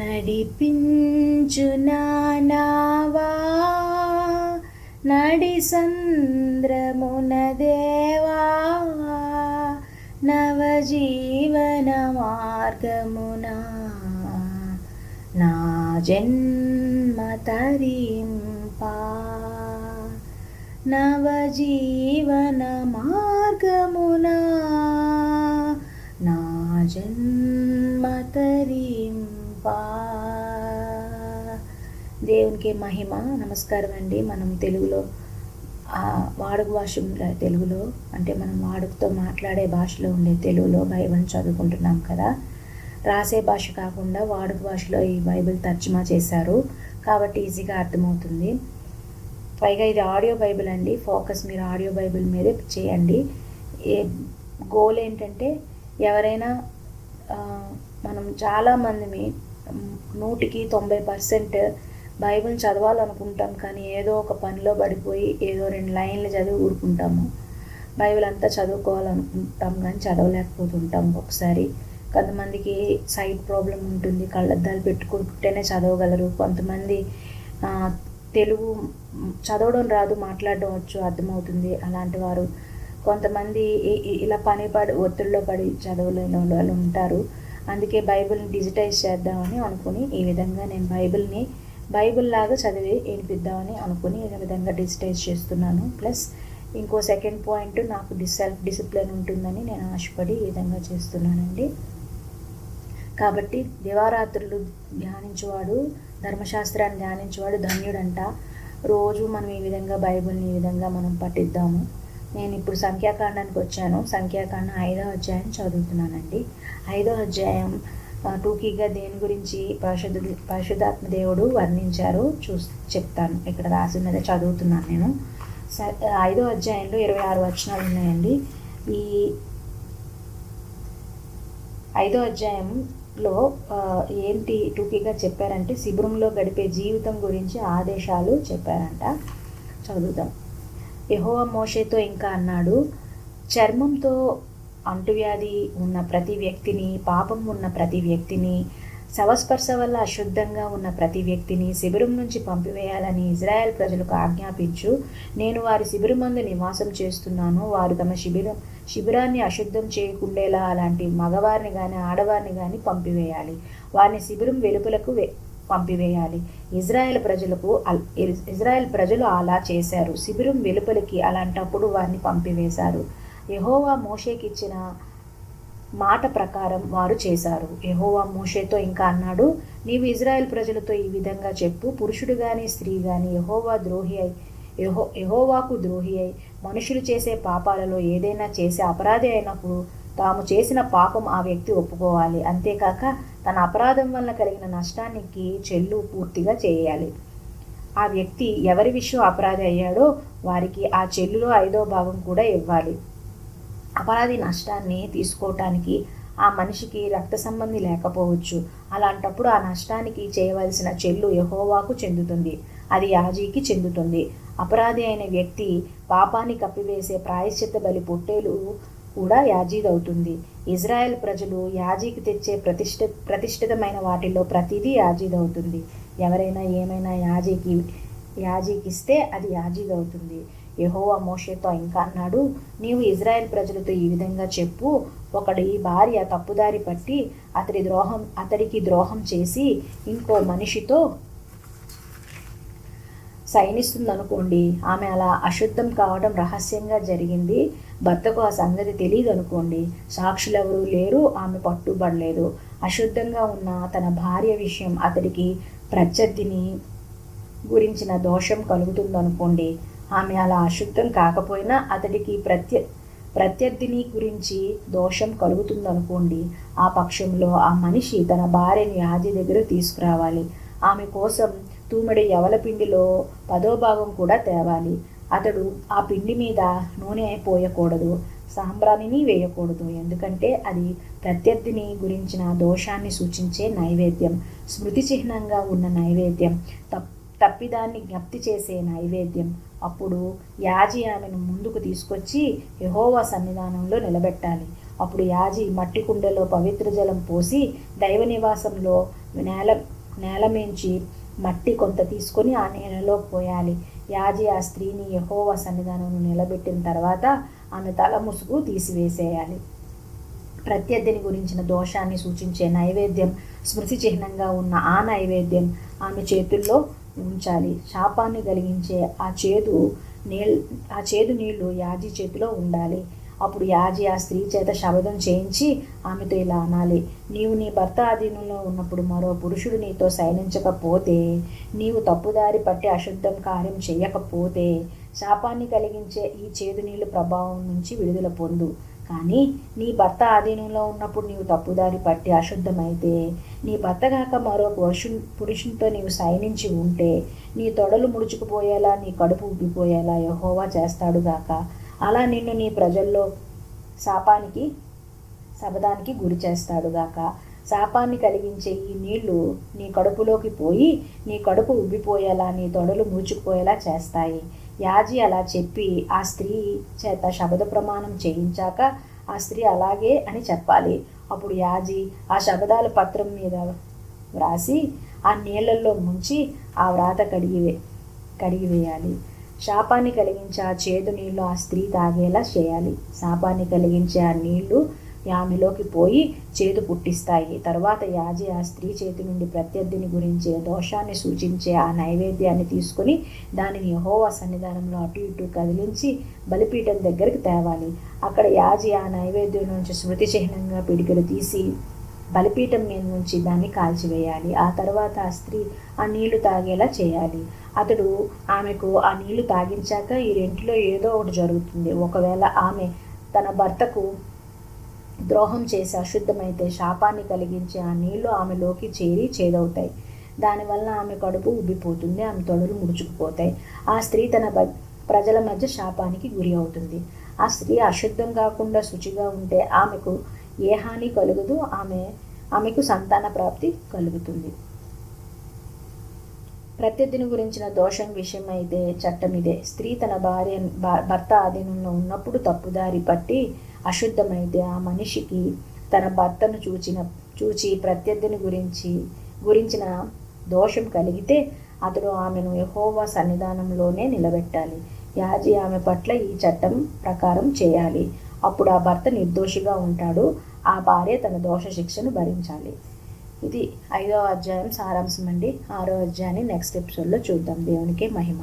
నడిపించు నానావా నడి సంద్రమున దేవా నవజీవన మార్గమున నా జన్మ తరింపా నవజీవన మార్గమున నా జన్మ తరింపా. దేవునికి మహిమ. నమస్కారం అండి. మనం తెలుగులో వాడుక భాష తెలుగులో అంటే మనం వాడుకతో మాట్లాడే భాషలో ఉండే తెలుగులో బైబిల్ చదువుకుంటున్నాం కదా. రాసే భాష కాకుండా వాడుక భాషలో ఈ బైబిల్ తర్జుమా చేశారు కాబట్టి ఈజీగా అర్థమవుతుంది. పైగా ఇది ఆడియో బైబిల్ అండి. ఫోకస్ మీరు ఆడియో బైబిల్ మీదే చేయండి. గోల్ ఏంటంటే ఎవరైనా మనం చాలామంది 100% బైబిల్ చదవాలనుకుంటాం, కానీ ఏదో ఒక పనిలో పడిపోయి ఏదో 2 లైన్లు చదివి ఊరుకుంటాము. బైబిల్ అంతా చదువుకోవాలనుకుంటాం కానీ చదవలేకపోతుంటాం. ఒకసారి కొంతమందికి సైట్ ప్రాబ్లం ఉంటుంది, కళ్ళద్దాలు పెట్టుకుంటేనే చదవగలరు. కొంతమంది తెలుగు చదవడం రాదు, మాట్లాడడం వచ్చు, అర్థమవుతుంది అలాంటి వారు. కొంతమంది ఇలా ఒత్తిడిలో పడి చదవలేని వాళ్ళు ఉంటారు. అందుకే బైబిల్ని డిజిటైజ్ చేద్దామని అనుకుని ఈ విధంగా నేను బైబిల్ లాగా చదివి వినిపిద్దామని అనుకుని ఈ విధంగా డిజిటైజ్ చేస్తున్నాను. ప్లస్ ఇంకో సెకండ్ పాయింట్, నాకు సెల్ఫ్ డిసిప్లిన్ ఉంటుందని నేను ఆశపడి ఈ విధంగా చేస్తున్నానండి. కాబట్టి దివారాత్రులు ధ్యానించేవాడు, ధర్మశాస్త్రాన్ని ధ్యానించేవాడు ధన్యుడంట. రోజు మనం ఈ విధంగా బైబిల్ని ఈ విధంగా మనం పఠిద్దాము. నేను ఇప్పుడు సంఖ్యాకాండానికి వచ్చాను. సంఖ్యాకాండం 5వ అధ్యాయం చదువుతున్నానండి. 5వ అధ్యాయం టూకీగా దేని గురించి పరిశుద్ధాత్మ దేవుడు వర్ణించారు చెప్తాను. ఇక్కడ రాసినది చదువుతున్నాను నేను. 5వ అధ్యాయంలో 26 వచనాలు ఉన్నాయండి. ఈ 5వ అధ్యాయంలో ఏంటి టూకీగా చెప్పారంటే శిబిరంలో గడిపే జీవితం గురించి ఆదేశాలు చెప్పారంట. చదువుదాం. యెహోవా మోషేతో ఇంకా అన్నాడు, చర్మంతో అంటువ్యాధి ఉన్న ప్రతి వ్యక్తిని, పాపం ఉన్న ప్రతి వ్యక్తిని, శవస్పర్శ వల్ల అశుద్ధంగా ఉన్న ప్రతి వ్యక్తిని శిబిరం నుంచి పంపివేయాలని ఇజ్రాయెల్ ప్రజలకు ఆజ్ఞాపించు. నేను వారి శిబిరమందు నివాసం చేస్తున్నాను. వారు తమ శిబిరాన్ని అశుద్ధం చేయకుండేలా అలాంటి మగవారిని కానీ ఆడవారిని కానీ పంపివేయాలి. వారిని శిబిరం వెలుపలకు పంపివేయాలి. ఇజ్రాయెల్ ప్రజలు అలా చేశారు. శిబిరం వెలుపలికి అలాంటప్పుడు వారిని పంపివేశారు. యెహోవా మోషేకి ఇచ్చిన మాట ప్రకారం వారు చేశారు. యెహోవా మోషేతో ఇంకా అన్నాడు, నీవు ఇజ్రాయెల్ ప్రజలతో ఈ విధంగా చెప్పు, పురుషుడు గాని స్త్రీ గాని యెహోవాకు ద్రోహి అయి మనుషులు చేసే పాపాలలో ఏదైనా చేసే అపరాధి అయినప్పుడు తాము చేసిన పాపం ఆ వ్యక్తి ఒప్పుకోవాలి. అంతేకాక తన అపరాధం వల్ల కలిగిన నష్టానికి చెల్లు పూర్తిగా చేయాలి. ఆ వ్యక్తి ఎవరి విషయం అపరాధి అయ్యాడో వారికి ఆ చెల్లులో 5వ భాగం కూడా ఇవ్వాలి. అపరాధి నష్టాన్ని తీసుకోవటానికి ఆ మనిషికి రక్త సంబంధి లేకపోవచ్చు. అలాంటప్పుడు ఆ నష్టానికి చేయవలసిన చెల్లు యెహోవాకు చెందుతుంది, అది యాజీకి చెందుతుంది. అపరాధి అయిన వ్యక్తి పాపాన్ని కప్పివేసే ప్రాయశ్చిత్త బలి పొట్టేలు కూడా యాజీదవుతుంది. ఇజ్రాయెల్ ప్రజలు యాజీకి తెచ్చే ప్రతిష్ఠితమైన వాటిల్లో ప్రతిదీ యాజీదవుతుంది. ఎవరైనా ఏమైనా యాజీకిస్తే అది యాజీదవుతుంది. యెహోవా మోషేతో ఇంకా అన్నాడు, నీవు ఇజ్రాయెల్ ప్రజలతో ఈ విధంగా చెప్పు, ఒకడి భార్య తప్పుదారి పట్టి అతడికి ద్రోహం చేసి ఇంకో మనిషితో సైనిస్తుందనుకోండి. ఆమె అలా అశుద్ధం కావడం రహస్యంగా జరిగింది. భర్తకు ఆ సంగతి తెలియదు అనుకోండి. సాక్షులెవరూ లేరు, ఆమె పట్టుబడలేదు. అశుద్ధంగా ఉన్న తన భార్య విషయం అతడికి ప్రత్యర్థిని గురించిన దోషం కలుగుతుందనుకోండి. ఆమె అలా అశుద్ధం కాకపోయినా అతడికి ప్రత్యర్థిని గురించి దోషం కలుగుతుందనుకోండి. ఆ పక్షంలో ఆ మనిషి తన భార్యను యాజీ దగ్గర తీసుకురావాలి. ఆమె కోసం తూమెడు యవల పిండిలో 10వ భాగం కూడా తేవాలి. అతడు ఆ పిండి మీద నూనె పోయకూడదు, సాంబ్రాణిని వేయకూడదు. ఎందుకంటే అది ప్రత్యర్థిని గురించిన దోషాన్ని సూచించే నైవేద్యం, స్మృతి చిహ్నంగా ఉన్న నైవేద్యం, తప్పిదాన్ని జ్ఞప్తి చేసే నైవేద్యం. అప్పుడు యాజీ ఆమెను ముందుకు తీసుకొచ్చి యెహోవా సన్నిధానంలో నిలబెట్టాలి. అప్పుడు యాజీ మట్టి కుండలో పవిత్ర జలం పోసి దైవ నివాసంలో నేలమించి మట్టి కొంత తీసుకొని ఆ నేలలో పోయాలి. యాజి ఆ స్త్రీని యెహోవా సన్నిధానంలో నిలబెట్టిన తర్వాత ఆమె తల ముసుగు తీసివేసేయాలి. ప్రత్యర్థిని గురించిన దోషాన్ని సూచించే నైవేద్యం, స్మృతి చిహ్నంగా ఉన్న ఆ నైవేద్యం ఆమె చేతుల్లో ఉంచాలి. శాపాన్ని కలిగించే ఆ చేదు నీళ్లు యాజి చేతిలో ఉండాలి. అప్పుడు యాజి ఆ స్త్రీ చేత శపథం చేయించి ఆమెతో ఇలా అనాలి: నీవు నీ భర్త అధీనంలో ఉన్నప్పుడు మరో పురుషుడు నీతో శయనించకపోతే, నీవు తప్పుదారి పట్టి అశుద్ధం కార్యం చేయకపోతే, శాపాన్ని కలిగించే ఈ చేదు నీళ్లు ప్రభావం నుంచి విడుదల పొందు. కానీ నీ భర్త ఆధీనంలో ఉన్నప్పుడు నీవు తప్పుదారి పట్టి అశుద్ధమైతే, నీ భర్త కాక మరో పురుషునితో నీవు శయనించి ఉంటే, నీ తొడలు ముడుచుకుపోయేలా నీ కడుపు ఉబ్బిపోయేలా యెహోవా చేస్తాడుగాక. అలా నిన్ను నీ ప్రజల్లో శపథానికి గురి చేస్తాడుగాక. శాపాన్ని కలిగించే ఈ నీళ్లు నీ కడుపులోకి పోయి నీ కడుపు ఉబ్బిపోయేలా నీ తొడలు ముడుచుకుపోయేలా చేస్తాయి. యాజి అలా చెప్పి ఆ స్త్రీ చేత శపథ ప్రమాణం చేయించాక ఆ స్త్రీ అలాగే అని చెప్పాలి. అప్పుడు యాజి ఆ శపథాల పత్రం మీద వ్రాసి ఆ నీళ్లలో ముంచి ఆ వ్రాత కడిగివేయాలి. శాపాన్ని కలిగించే ఆ చేదు నీళ్లు ఆ స్త్రీ తాగేలా చేయాలి. శాపాన్ని కలిగించే ఆ నీళ్లు ఆమెలోకి పోయి చేదు పుట్టిస్తాయి. తర్వాత యాజి ఆ స్త్రీ చేతి నుండి ప్రత్యర్థిని గురించే దోషాన్ని సూచించే ఆ నైవేద్యాన్ని తీసుకుని దానిని యెహోవా సన్నిధానంలో అటు ఇటు కదిలించి బలిపీఠం దగ్గరికి తేవాలి. అక్కడ యాజి ఆ నైవేద్యం నుంచి స్మృతి చిహ్నంగా పిడికెలు తీసి బలిపీఠం మీద నుంచి దాన్ని కాల్చివేయాలి. ఆ తర్వాత ఆ స్త్రీ ఆ నీళ్లు తాగేలా చేయాలి. అతడు ఆమెకు ఆ నీళ్లు తాగించాక ఈ రెంటిలో ఏదో ఒకటి జరుగుతుంది. ఒకవేళ ఆమె తన భర్తకు ద్రోహం చేసి అశుద్ధమైతే, శాపాన్ని కలిగించే ఆ నీళ్లు ఆమెలోకి చేరి చేదవుతాయి. దానివల్ల ఆమె కడుపు ఉబ్బిపోతుంది, ఆమె తొడలు ముడుచుకుపోతాయి. ఆ స్త్రీ తన ప్రజల మధ్య శాపానికి గురి అవుతుంది. ఆ స్త్రీ అశుద్ధం కాకుండా శుచిగా ఉంటే ఆమెకు ఏ హాని కలుగదు, ఆమెకు సంతాన ప్రాప్తి కలుగుతుంది. ప్రత్యర్థిని గురించిన దోషం విషయం అయితే చట్టం ఇదే: స్త్రీ తన భర్త ఆధీనంలో ఉన్నప్పుడు తప్పుదారి పట్టి అశుద్ధమైతే, ఆ మనిషికి తన భర్తను చూచి ప్రత్యర్థిని గురించిన దోషం కలిగితే అతడు ఆమెను యెహోవా సన్నిధానంలోనే నిలబెట్టాలి. యాజి ఆమె పట్ల ఈ చట్టం ప్రకారం చేయాలి. అప్పుడు ఆ భర్త నిర్దోషిగా ఉంటాడు. ఆ భార్య తన దోష శిక్షను భరించాలి. ఇది 5వ అధ్యాయం సారాంశం అండి. 6వ అధ్యాయాన్ని నెక్స్ట్ ఎపిసోడ్లో చూద్దాం. దేవునికే మహిమ.